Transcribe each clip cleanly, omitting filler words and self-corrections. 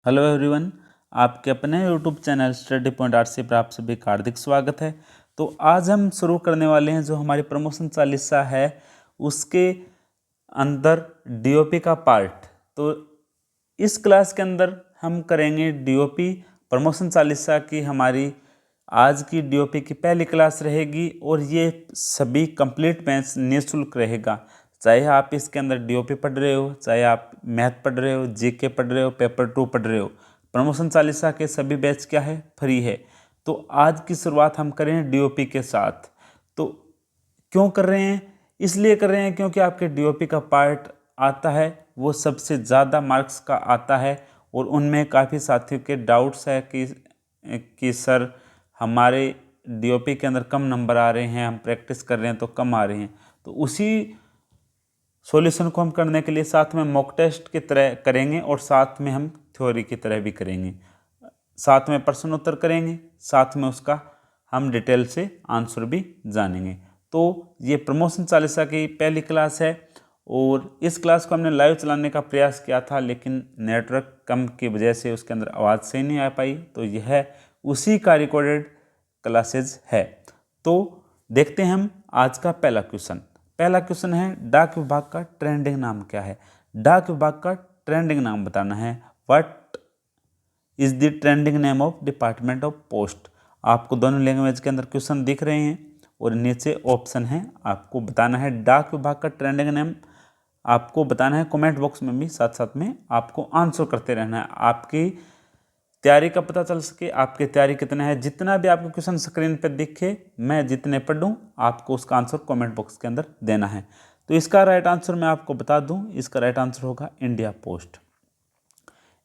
Hello everyone, आपके अपने YouTube channel study point R पर आप सभी का हार्दिक स्वागत है। तो आज हम शुरू करने वाले हैं जो हमारी प्रमोशन चालीसा है उसके अंदर डीओपी का पार्ट। तो इस क्लास के अंदर हम करेंगे डीओपी प्रमोशन चालीसा की। हमारी आज की डीओपी की पहली क्लास रहेगी और ये सभी कंप्लीट बैच निःशुल्क रहेगा। चाहे आप इसके अंदर डीओपी पढ़ रहे हो, चाहे आप मैथ पढ़ रहे हो, जीके पढ़ रहे हो, पेपर 2 पढ़ रहे हो, प्रमोशन चालीसा के सभी बैच क्या है, फ्री है। तो आज की शुरुआत हम करें डीओपी के साथ। तो क्यों कर रहे हैं? इसलिए कर रहे हैं क्योंकि आपके डीओपी का पार्ट आता है वो सबसे ज़्यादा मार्क्स का आता है और उनमें काफ़ी साथियों के डाउट्स है कि सर हमारे डीओपी के अंदर कम नंबर आ रहे हैं, हम प्रैक्टिस कर रहे हैं तो कम आ रहे हैं। तो उसी सॉल्यूशन को हम करने के लिए साथ में मॉक टेस्ट की तरह करेंगे और साथ में हम थ्योरी की तरह भी करेंगे, साथ में प्रश्न उत्तर करेंगे, साथ में उसका हम डिटेल से आंसर भी जानेंगे। तो ये प्रमोशन चालीसा की पहली क्लास है और इस क्लास को हमने लाइव चलाने का प्रयास किया था लेकिन नेटवर्क कम की वजह से उसके अंदर आवाज़ सही नहीं आ पाई। तो यह उसी का रिकॉर्डेड क्लासेज है। तो देखते हैं हम आज का पहला क्वेश्चन। पहला क्वेश्चन है डाक विभाग का ट्रेंडिंग नाम क्या है। डाक विभाग का ट्रेंडिंग नाम बताना है। What is the trending name of department of post. आपको दोनों लैंग्वेज के अंदर क्वेश्चन दिख रहे हैं और नीचे ऑप्शन है, आपको बताना है डाक विभाग का ट्रेंडिंग नेम। आपको बताना है कमेंट बॉक्स में भी, साथ साथ में आपको आंसर करते रहना है। आपकी तैयारी का पता चल सके आपकी तैयारी कितना है। जितना भी आपको क्वेश्चन स्क्रीन पर दिखे, मैं जितने पढ़ूं आपको उसका आंसर कमेंट बॉक्स के अंदर देना है। तो इसका राइट आंसर मैं आपको बता दूं, इसका राइट आंसर होगा इंडिया पोस्ट।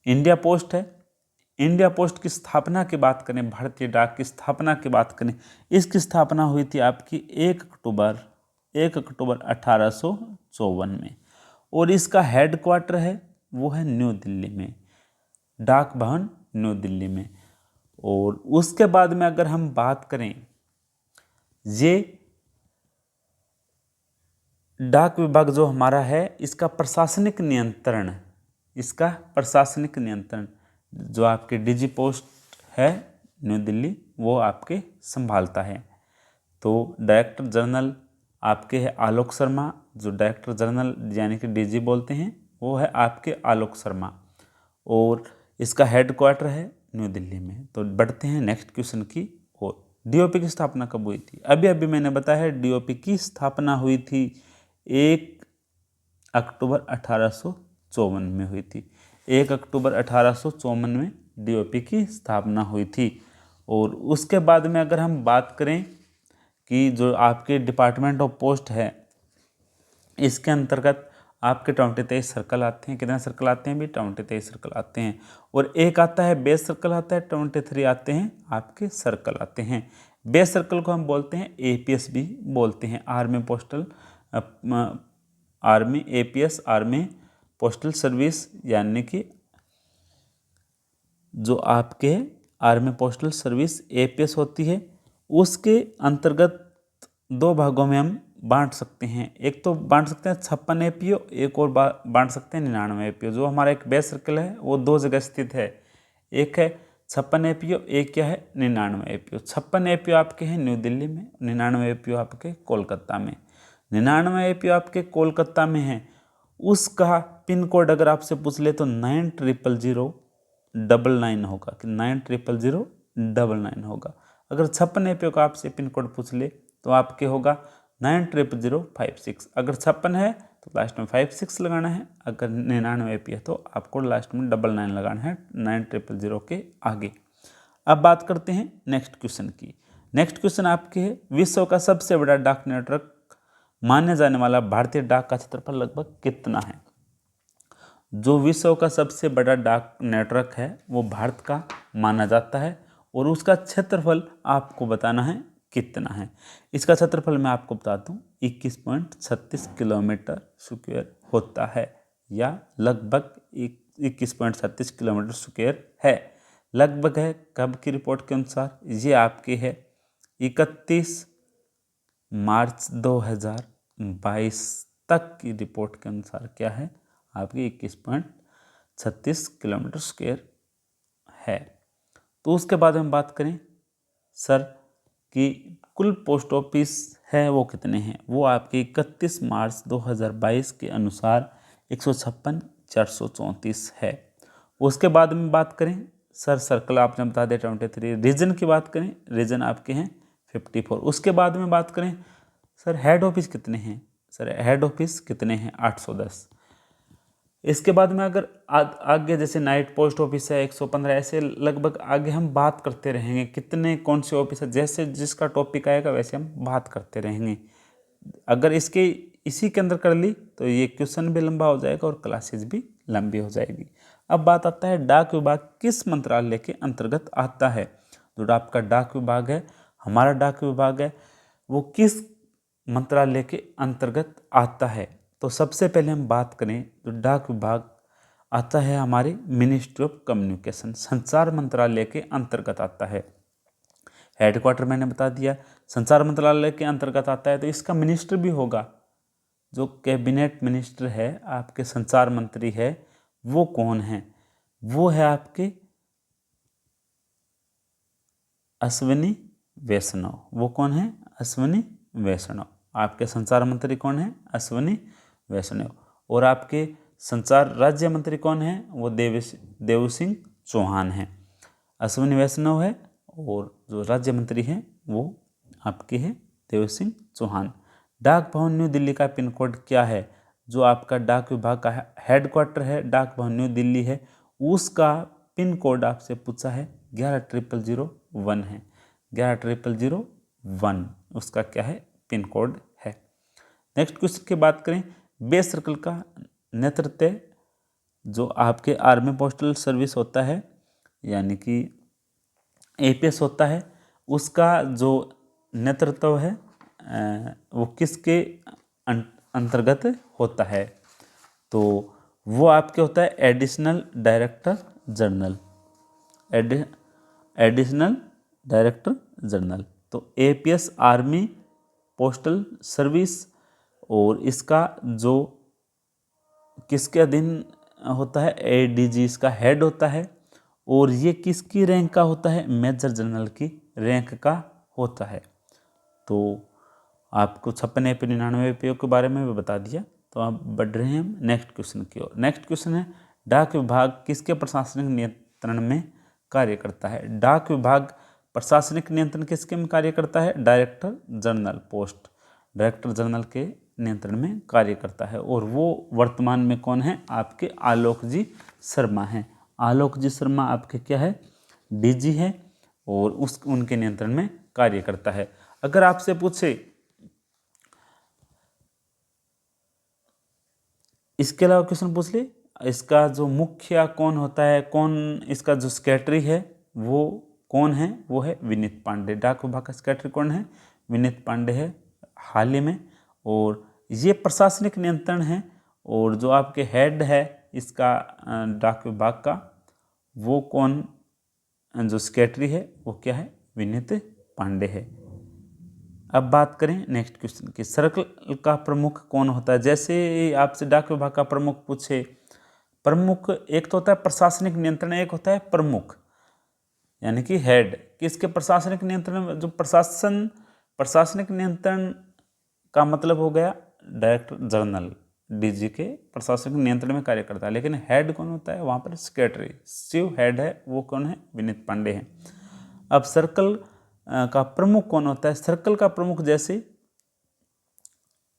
इंडिया पोस्ट है। इंडिया पोस्ट की स्थापना की बात करें, भारतीय डाक की स्थापना की बात करें, इसकी स्थापना हुई थी आपकी 1 अक्टूबर 1854 में और इसका हेड क्वार्टर है वो है न्यू दिल्ली में, डाक भवन न्यू दिल्ली में। और उसके बाद में अगर हम बात करें, ये डाक विभाग जो हमारा है इसका प्रशासनिक नियंत्रण जो आपके डीजी पोस्ट है न्यू दिल्ली वो आपके संभालता है। तो डायरेक्टर जनरल आपके है आलोक शर्मा, जो डायरेक्टर जनरल यानी कि डीजी बोलते हैं वो है आपके आलोक शर्मा और इसका हेड क्वार्टर है न्यू दिल्ली में। तो बढ़ते हैं नेक्स्ट क्वेश्चन की ओर। डीओपी की स्थापना कब हुई थी? अभी अभी मैंने बताया है डीओपी की स्थापना हुई थी 1 अक्टूबर 1854 में हुई थी। 1 अक्टूबर 1854 में डीओपी की स्थापना हुई थी। और उसके बाद में अगर हम बात करें कि जो आपके डिपार्टमेंट ऑफ पोस्ट है इसके अंतर्गत आपके 23 सर्कल आते हैं। कितने सर्कल आते हैं भी? 23 सर्कल आते हैं। और एक आता है बेस सर्कल आता है, 23 आते हैं आपके सर्कल आते हैं। बेस सर्कल को हम बोलते हैं एपीएस भी बोलते हैं, एपीएस आर्मी पोस्टल सर्विस, यानी कि जो आपके आर्मी पोस्टल सर्विस एपीएस होती है उसके अंतर्गत दो भागों में हम बांट सकते हैं। एक तो बांट सकते हैं 56 एपीओ, एक और बांट सकते हैं 99 एपीओ। जो हमारा एक बेस सर्कल है वो दो जगह स्थित है, एक है 56 एपीओ, एक क्या है 99 एपीओ। 56 एपीओ आपके हैं न्यू दिल्ली में, 99 एपीओ आपके कोलकाता में। 99 एपीओ आपके कोलकाता में है, उसका पिन कोड अगर आपसे पूछ ले तो 900099 होगा कि 900099 होगा। अगर 56 एपीओ का आपसे पिन कोड पूछ ले तो आपके होगा 900056। अगर 56 है तो लास्ट में 56 लगाना है, अगर 99 एपी है तो आपको लास्ट में 99 लगाना है 9000 के आगे। अब बात करते हैं नेक्स्ट क्वेश्चन की। नेक्स्ट क्वेश्चन आपके है विश्व का सबसे बड़ा डाक नेटवर्क माने जाने वाला भारतीय डाक का क्षेत्रफल लगभग कितना है? जो विश्व का सबसे बड़ा डाक नेटवर्क है वो भारत का माना जाता है और उसका क्षेत्रफल आपको बताना है कितना है। इसका क्षेत्रफल मैं आपको बता दूं 21.36 किलोमीटर स्क्वायर होता है, या लगभग 21.36 किलोमीटर स्क्वायर है। लगभग है कब की रिपोर्ट के अनुसार? ये आपकी है 31 मार्च 2022 तक की रिपोर्ट के अनुसार क्या है आपकी 21.36 किलोमीटर स्क्वायर है। तो उसके बाद हम बात करें सर कि कुल पोस्ट ऑफिस है वो कितने हैं, वो आपके 31 मार्च 2022 के अनुसार 156,434 है। उसके बाद में बात करें सर सर्कल आपने बता दिया 23, रीजन की बात करें रीजन आपके हैं 54। उसके बाद में बात करें सर हेड ऑफिस कितने हैं, सर हेड ऑफिस कितने हैं 810। इसके बाद में अगर आगे जैसे नाइट पोस्ट ऑफिस है 115, ऐसे लगभग आगे हम बात करते रहेंगे कितने कौन से ऑफिस है, जैसे जिसका टॉपिक आएगा वैसे हम बात करते रहेंगे। अगर इसके इसी के अंदर कर ली तो ये क्वेश्चन भी लंबा हो जाएगा और क्लासेस भी लंबी हो जाएगी। अब बात आता है डाक विभाग किस मंत्रालय के अंतर्गत आता है। जो आपका डाक विभाग है, हमारा डाक विभाग है, वो किस मंत्रालय के अंतर्गत आता है। तो सबसे पहले हम बात करें तो डाक विभाग आता है हमारे मिनिस्ट्री ऑफ कम्युनिकेशन, संचार मंत्रालय के अंतर्गत आता है। हेडक्वार्टर मैंने बता दिया संचार मंत्रालय के अंतर्गत आता है। तो इसका मिनिस्टर भी होगा, जो कैबिनेट मिनिस्टर है आपके संचार मंत्री है वो कौन है, वो है आपके अश्विनी वैष्णव। वो कौन है, अश्विनी वैष्णव। आपके संचार मंत्री कौन है, अश्विनी वैष्णव। और आपके संचार राज्य मंत्री कौन है, वो देव सिंह चौहान है। अश्विनी वैष्णव है और जो राज्य मंत्री हैं वो आपके हैं देव सिंह चौहान। डाक भवन न्यू दिल्ली का पिन कोड क्या है, जो आपका डाक विभाग का हेडक्वार्टर है डाक भवन न्यू दिल्ली है, उसका पिन कोड आपसे पूछा है 11,001 है। 11,001 उसका क्या है, पिन कोड है। नेक्स्ट क्वेश्चन की बात करें, बेस सर्कल का नेतृत्व जो आपके आर्मी पोस्टल सर्विस होता है यानी कि एपीएस होता है, उसका जो नेतृत्व है वो किसके अंतर्गत होता है। तो वो आपके होता है additional director general, additional director general. तो एपीएस आर्मी पोस्टल सर्विस, और इसका जो किसके अधीन होता है, एडीजी इसका हेड होता है। और ये किसकी रैंक का होता है, मेजर जनरल की रैंक का होता है। तो आपको 56 पे 99 पे के बारे में भी बता दिया। तो आप बढ़ रहे हैं हम नेक्स्ट क्वेश्चन की ओर। नेक्स्ट क्वेश्चन है डाक विभाग किसके प्रशासनिक नियंत्रण में कार्य करता है। डाक विभाग प्रशासनिक नियंत्रण किसके में कार्य करता है, director general post, director general के नियंत्रण में कार्य करता है। और वो वर्तमान में कौन है, आपके आलोक जी शर्मा हैं। आलोक जी शर्मा आपके क्या है, डीजी है और उनके नियंत्रण में कार्य करता है। अगर आपसे पूछे इसके अलावा क्वेश्चन पूछ ले, इसका जो मुखिया कौन होता है, कौन इसका जो सेक्रेटरी है वो कौन है, वो है विनीत पांडे। डाक विभाग का सेक्रेटरी कौन है, विनीत पांडे है हाल ही में। और ये प्रशासनिक नियंत्रण है। और जो आपके हेड है इसका डाक विभाग का, वो कौन, जो सेक्रेटरी है वो क्या है, विनीत पांडे है। अब बात करें नेक्स्ट क्वेश्चन की, सर्कल का प्रमुख कौन होता है। जैसे आपसे डाक विभाग का प्रमुख पूछे, प्रमुख एक तो होता है प्रशासनिक नियंत्रण, एक होता है प्रमुख यानी कि हेड। किसके प्रशासनिक नियंत्रण में, जो प्रशासनिक नियंत्रण का मतलब हो गया डायरेक्टर जनरल, डीजी के प्रशासनिक नियंत्रण में कार्य करता है। लेकिन हेड कौन होता है, वहाँ पर सेक्रेटरी चीफ हेड है, वो कौन है, विनीत पांडे हैं। अब सर्कल का प्रमुख कौन होता है, सर्कल का प्रमुख जैसे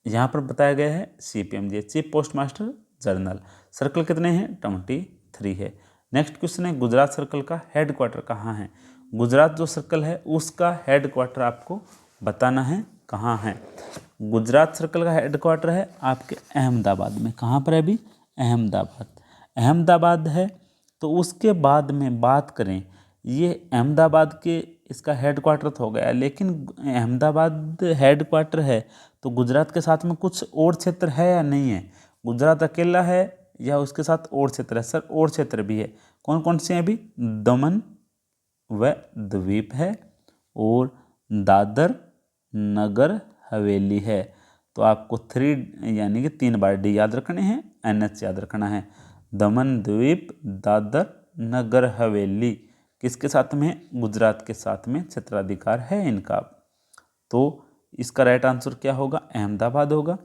यहाँ पर बताया गया है CPMG, chief post master general. Circle कितने हैं, 23 है। नेक्स्ट क्वेश्चन है गुजरात सर्कल का हेडक्वार्टर कहाँ है। गुजरात जो सर्कल है उसका हेडक्वार्टर आपको बताना है कहाँ है। गुजरात सर्कल का हेडक्वार्टर है आपके अहमदाबाद में। कहाँ पर है अभी, अहमदाबाद है। तो उसके बाद में बात करें, ये अहमदाबाद के इसका हेडक्वार्टर तो हो गया, लेकिन अहमदाबाद हेडक्वार्टर है तो गुजरात के साथ में कुछ और क्षेत्र है या नहीं है। गुजरात अकेला है या उसके साथ और क्षेत्र है, सर और क्षेत्र भी है। कौन कौन से हैं अभी, दमन व द्वीप है और दादर नगर हवेली है। तो आपको 3 यानी कि 3 बार डी याद रखने हैं, NH याद रखना है। दमन द्वीप, दादर नगर हवेली, किसके साथ में है? गुजरात के साथ में क्षेत्राधिकार है इनका। तो इसका राइट आंसर क्या होगा? अहमदाबाद होगा।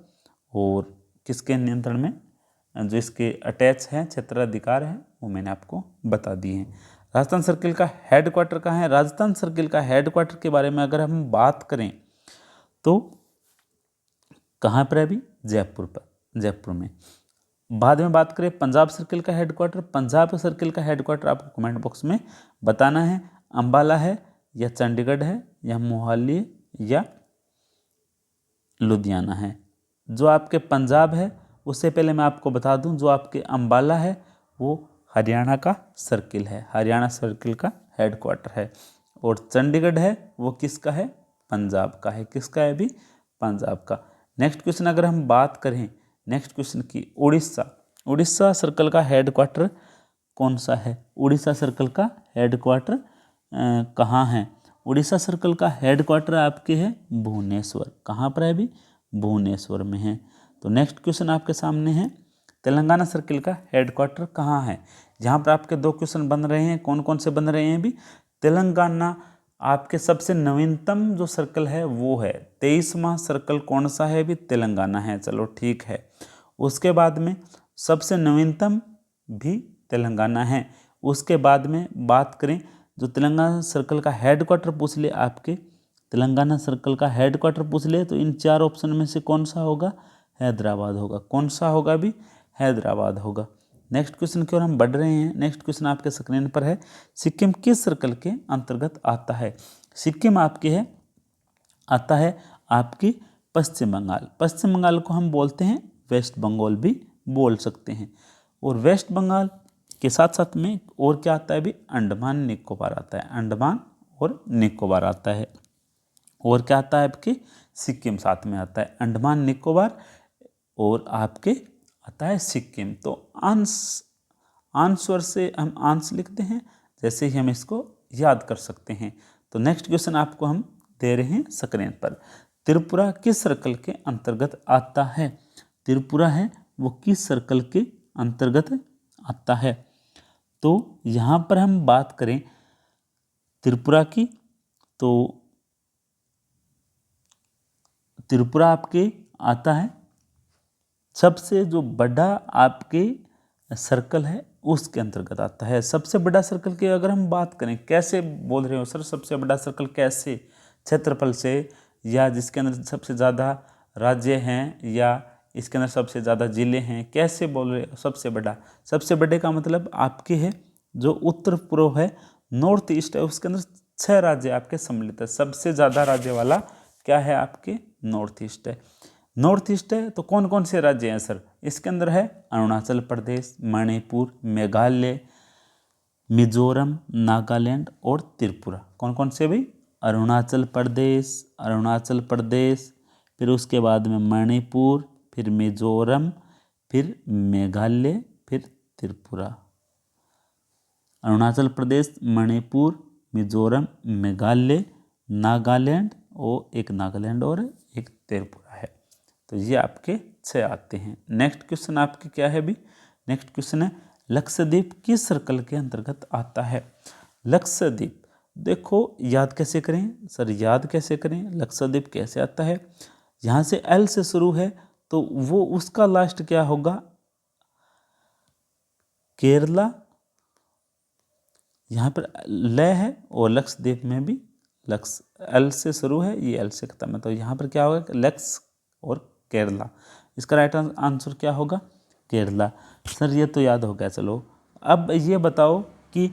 और किसके नियंत्रण में जो इसके अटैच है क्षेत्राधिकार है वो मैंने आपको बता दिए हैं। राजस्थान सर्किल का हेडक्वार्टर कहाँ है? राजस्थान सर्किल का हेडक्वार्टर के बारे में अगर हम बात करें तो कहाँ पर है अभी? जयपुर पर, जयपुर में। बाद में बात करें पंजाब सर्किल का हेडक्वार्टर, पंजाब सर्किल का हेडक्वार्टर आपको कमेंट बॉक्स में बताना है। अंबाला है या चंडीगढ़ है या मोहाली या लुधियाना है। जो आपके पंजाब है उससे पहले मैं आपको बता दूं, जो आपके अंबाला है वो हरियाणा का सर्किल है, हरियाणा सर्किल का हेडक्वार्टर है। और चंडीगढ़ है वो किसका है? पंजाब का है। किसका है अभी? पंजाब का। नेक्स्ट क्वेश्चन अगर हम बात करें नेक्स्ट क्वेश्चन की, उड़ीसा, उड़ीसा सर्कल का हेडक्वार्टर कौन सा है? उड़ीसा सर्कल का हेडक्वार्टर कहाँ है? उड़ीसा सर्कल का हेडक्वार्टर आपके है भुवनेश्वर। कहाँ पर है अभी? भुवनेश्वर में है। तो नेक्स्ट क्वेश्चन आपके सामने है, तेलंगाना सर्किल का हेडक्वार्टर कहाँ है? यहाँ पर आपके दो क्वेश्चन बन रहे हैं। कौन कौन से बन रहे हैं अभी? तेलंगाना आपके सबसे नवीनतम जो सर्कल है वो है 23वां सर्कल कौन सा है अभी? तेलंगाना है। चलो ठीक है। उसके बाद में सबसे नवीनतम भी तेलंगाना है। उसके बाद में बात करें जो तेलंगाना सर्कल का हेडक्वार्टर पूछ ले आपके, तेलंगाना सर्कल का हेडक्वार्टर पूछ ले तो इन चार ऑप्शन में से कौन सा होगा? हैदराबाद होगा। कौन सा होगा अभी? हैदराबाद होगा। नेक्स्ट क्वेश्चन की ओर हम बढ़ रहे हैं। नेक्स्ट क्वेश्चन आपके स्क्रीन पर है, सिक्किम किस सर्कल के अंतर्गत आता है? सिक्किम आपके है आता है आपकी पश्चिम बंगाल। पश्चिम बंगाल को हम बोलते हैं वेस्ट बंगाल भी बोल सकते हैं। और वेस्ट बंगाल के साथ साथ में और क्या आता है अभी? अंडमान निकोबार आता है, अंडमान और निकोबार आता है। और क्या आता है आपके? सिक्किम साथ में आता है, अंडमान निकोबार और आपके आता है सिक्किम। तो आंसर से हम आंस लिखते हैं, जैसे ही हम इसको याद कर सकते हैं। तो नेक्स्ट क्वेश्चन आपको हम दे रहे हैं स्क्रीन पर, त्रिपुरा किस सर्कल के अंतर्गत आता है? त्रिपुरा है वो किस सर्कल के अंतर्गत आता है? तो यहाँ पर हम बात करें त्रिपुरा की, तो त्रिपुरा आपके आता है सबसे जो बड़ा आपके सर्कल है उसके अंतर्गत आता है। सबसे बड़ा सर्कल की अगर हम बात करें, कैसे बोल रहे हो सर सबसे बड़ा सर्कल कैसे? क्षेत्रफल से, या जिसके अंदर सबसे ज़्यादा राज्य हैं, या इसके अंदर सबसे ज़्यादा जिले हैं, कैसे बोल रहे हो सबसे बड़ा? सबसे बड़े का मतलब आपके है जो उत्तर पूर्व है, नॉर्थ ईस्ट है, उसके अंदर 6 राज्य आपके सम्मिलित है। सबसे ज़्यादा राज्य वाला क्या है आपके? नॉर्थ ईस्ट है। नॉर्थ ईस्ट है तो कौन कौन से राज्य हैं सर? इसके अंदर है अरुणाचल प्रदेश, मणिपुर, मेघालय, मिजोरम, नागालैंड और त्रिपुरा। कौन कौन से भी? अरुणाचल प्रदेश, अरुणाचल प्रदेश, फिर उसके बाद में मणिपुर, फिर मिजोरम, फिर मेघालय, फिर त्रिपुरा। अरुणाचल प्रदेश, मणिपुर, मिजोरम, मेघालय, नागालैंड और एक त्रिपुरा है। तो ये आपके 6 आते हैं। नेक्स्ट क्वेश्चन आपके क्या है अभी? नेक्स्ट क्वेश्चन है, लक्षद्वीप किस सर्कल के अंतर्गत आता है? लक्षद्वीप देखो याद कैसे करें सर? याद कैसे करें? लक्षद्वीप कैसे आता है? यहाँ से एल से शुरू है तो वो उसका लास्ट क्या होगा? केरला। यहाँ पर ल है और लक्षद्वीप में भी लक्ष एल से शुरू है, ये एल से खत्म है। तो यहाँ पर क्या होगा? लक्ष और केरला। इसका राइट आंसर क्या होगा? केरला। सर ये तो याद हो गया। चलो अब ये बताओ कि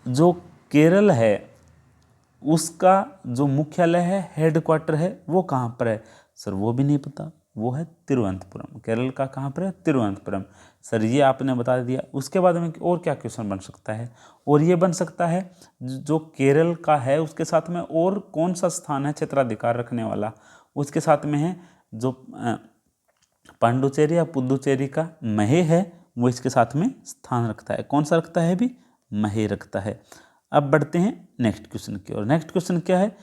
जो केरल है उसका जो मुख्यालय है, हेडक्वार्टर है, वो कहाँ पर है? सर वो भी नहीं पता, वो है तिरुवनंतपुरम। केरल का कहाँ पर है? तिरुवनंतपुरम। सर ये आपने बता दिया। उसके बाद में और क्या क्वेश्चन बन सकता है? और ये बन सकता है जो केरल का है उसके साथ में और कौन सा स्थान है क्षेत्राधिकार रखने वाला? उसके साथ में है जो पांडुचेरी या पुदुचेरी का महे है, वो इसके साथ में स्थान रखता है। कौन सा रखता है भी? महे रखता है। अब बढ़ते हैं नेक्स्ट क्वेश्चन की ओर। नेक्स्ट क्वेश्चन क्या है?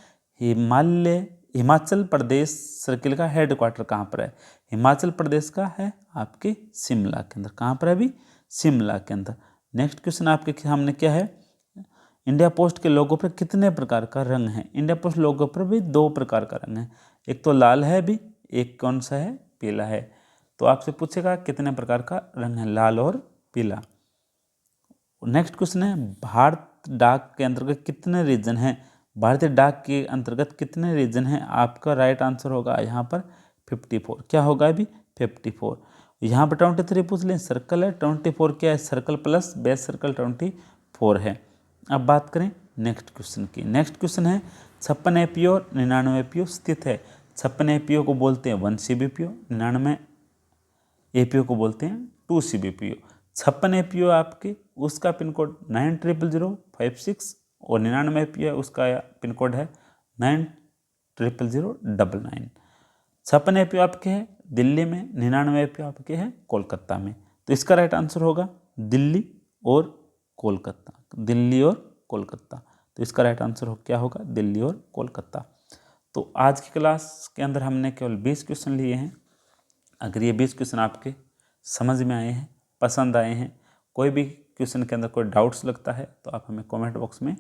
हिमाचल प्रदेश सर्किल का हेडक्वार्टर कहाँ पर है? हिमाचल प्रदेश का है आपके शिमला के अंदर। कहाँ पर है अभी? शिमला के अंदर। नेक्स्ट क्वेश्चन आपके सामने क्या है? इंडिया पोस्ट के लोगो पर कितने प्रकार का रंग है? इंडिया पोस्ट लोगो पर भी 2 प्रकार का रंग है, एक तो लाल है भी, एक कौन सा है? पीला है। तो आपसे पूछेगा कितने प्रकार का रंग है, लाल और पीला। नेक्स्ट क्वेश्चन है, भारत डाक के अंतर्गत कितने रीजन हैं? भारतीय डाक के अंतर्गत कितने रीजन हैं? आपका राइट आंसर होगा यहाँ पर 54। क्या होगा अभी? 54। यहाँ पर 23 पूछ लें, सर्कल है, 24 क्या है? सर्कल प्लस बेस सर्कल 24 है। अब बात करें नेक्स्ट क्वेश्चन की। नेक्स्ट क्वेश्चन है, 56 एपीओ और 99 एपीओ स्थित है। 56 एपीओ को बोलते हैं 1 सीबीपीओ, 99 एपीओ को बोलते हैं 2 सीबीपीओ। 56 एपीओ आपके उसका पिन कोड 900056 और 99 एपीओ है उसका पिन कोड है 900099। 56 एपीओ आपके है दिल्ली में, 99 एपीओ आपके है कोलकाता में। तो इसका राइट आंसर होगा दिल्ली और कोलकाता, दिल्ली और कोलकाता। तो इसका राइट आंसर क्या होगा? दिल्ली और कोलकाता। तो आज की क्लास के अंदर हमने केवल 20 क्वेश्चन लिए हैं। अगर ये 20 क्वेश्चन आपके समझ में आए हैं, पसंद आए हैं, कोई भी क्वेश्चन के अंदर कोई डाउट्स लगता है तो आप हमें कमेंट बॉक्स में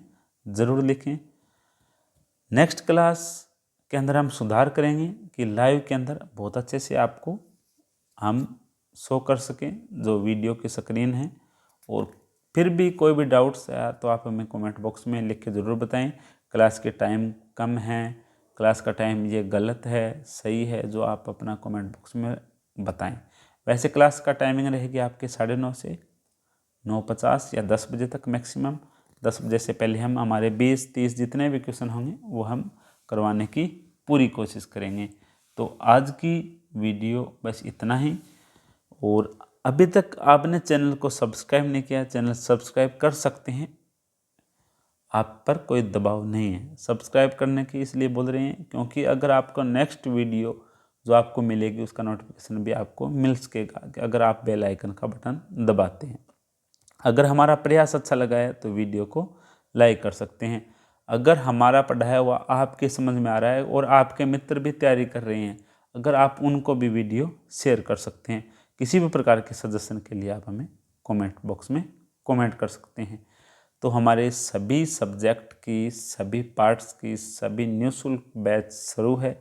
ज़रूर लिखें। नेक्स्ट क्लास के अंदर हम सुधार करेंगे कि लाइव के अंदर बहुत अच्छे से आपको हम शो कर सकें जो वीडियो की स्क्रीन है। और फिर भी कोई भी डाउट्स आया तो आप हमें कमेंट बॉक्स में लिख के ज़रूर बताएं। क्लास के टाइम कम है, क्लास का टाइम ये गलत है, सही है, जो आप अपना कमेंट बॉक्स में बताएं। वैसे क्लास का टाइमिंग रहेगी आपके 9:30 से 9:50 या 10 बजे तक मैक्सिमम। 10 बजे से पहले हम हमारे 20-30 जितने भी क्वेश्चन होंगे वो हम करवाने की पूरी कोशिश करेंगे। तो आज की वीडियो बस इतना ही। और अभी तक आपने चैनल को सब्सक्राइब नहीं किया, चैनल सब्सक्राइब कर सकते हैं, आप पर कोई दबाव नहीं है सब्सक्राइब करने की। इसलिए बोल रहे हैं क्योंकि अगर आपका नेक्स्ट वीडियो जो आपको मिलेगी उसका नोटिफिकेशन भी आपको मिल सकेगा अगर आप बेल आइकन का बटन दबाते हैं। अगर हमारा प्रयास अच्छा लगा है तो वीडियो को लाइक कर सकते हैं। अगर हमारा पढ़ाया हुआ आपके समझ में आ रहा है और आपके मित्र भी तैयारी कर रहे हैं, अगर आप उनको भी वीडियो शेयर कर सकते हैं। किसी भी प्रकार के सजेशन के लिए आप हमें कमेंट बॉक्स में कमेंट कर सकते हैं। तो हमारे सभी सब्जेक्ट की, सभी पार्ट्स की, सभी निःशुल्क बैच शुरू है,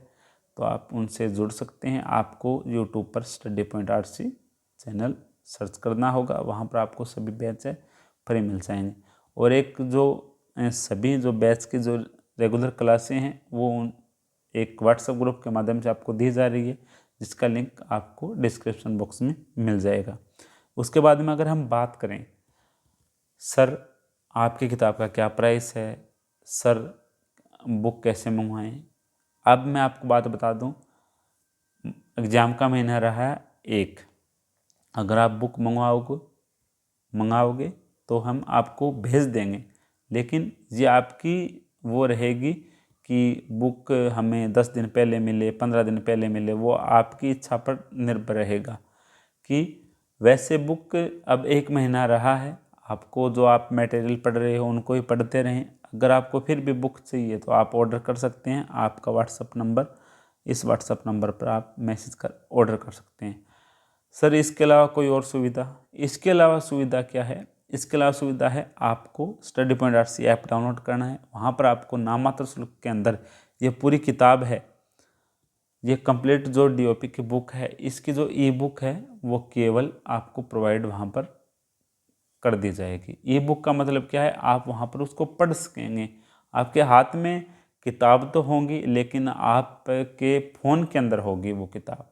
तो आप उनसे जुड़ सकते हैं। आपको यूट्यूब पर study point RC channel search करना होगा, वहाँ पर आपको सभी बैच है फ्री मिल जाएंगे। और एक जो सभी जो बैच की जो रेगुलर क्लासें हैं वो एक व्हाट्सएप ग्रुप के माध्यम से आपको दी जा रही है, जिसका लिंक आपको डिस्क्रिप्शन बॉक्स में मिल जाएगा। उसके बाद में अगर हम बात करें सर आपकी किताब का क्या प्राइस है, सर बुक कैसे मंगवाएं, अब मैं आपको बात बता दूं, एग्ज़ाम का महीना रहा है 1, अगर आप बुक मंगाओगे तो हम आपको भेज देंगे, लेकिन ये आपकी वो रहेगी कि बुक हमें 10 दिन पहले मिले, 15 दिन पहले मिले, वो आपकी इच्छा पर निर्भर रहेगा। कि वैसे बुक अब 1 महीना रहा है, आपको जो आप मटेरियल पढ़ रहे हो उनको ही पढ़ते रहें। अगर आपको फिर भी बुक चाहिए तो आप ऑर्डर कर सकते हैं। आपका व्हाट्सअप नंबर, इस व्हाट्सअप नंबर पर आप मैसेज कर ऑर्डर कर सकते हैं। सर इसके अलावा कोई और सुविधा? इसके अलावा सुविधा क्या है? इसके अलावा सुविधा है आपको study point RC app download करना है। वहाँ पर आपको नाममात्र शुल्क के अंदर ये पूरी किताब है, ये कंप्लीट जो डीओपी की बुक है, इसकी जो ई बुक है वो केवल आपको प्रोवाइड वहाँ पर कर दी जाएगी। ई बुक का मतलब क्या है? आप वहाँ पर उसको पढ़ सकेंगे। आपके हाथ में किताब तो होंगी, लेकिन आपके फ़ोन के अंदर होगी वो किताब।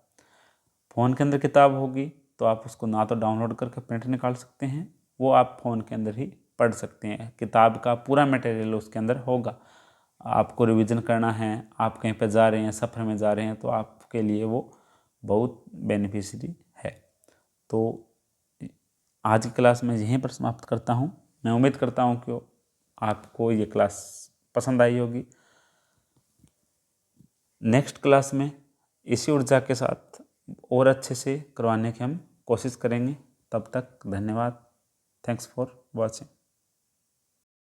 फ़ोन के अंदर किताब होगी तो आप उसको ना तो डाउनलोड करके प्रिंट निकाल सकते हैं, वो आप फ़ोन के अंदर ही पढ़ सकते हैं। किताब का पूरा मटेरियल उसके अंदर होगा। आपको रिवीजन करना है, आप कहीं पर जा रहे हैं, सफ़र में जा रहे हैं, तो आपके लिए वो बहुत बेनिफिशियरी है। तो आज की क्लास में यहीं पर समाप्त करता हूँ। मैं उम्मीद करता हूँ कि आपको ये क्लास पसंद आई होगी। नेक्स्ट क्लास में इसी ऊर्जा के साथ और अच्छे से करवाने की हम कोशिश करेंगे। तब तक धन्यवाद। Thanks for watching.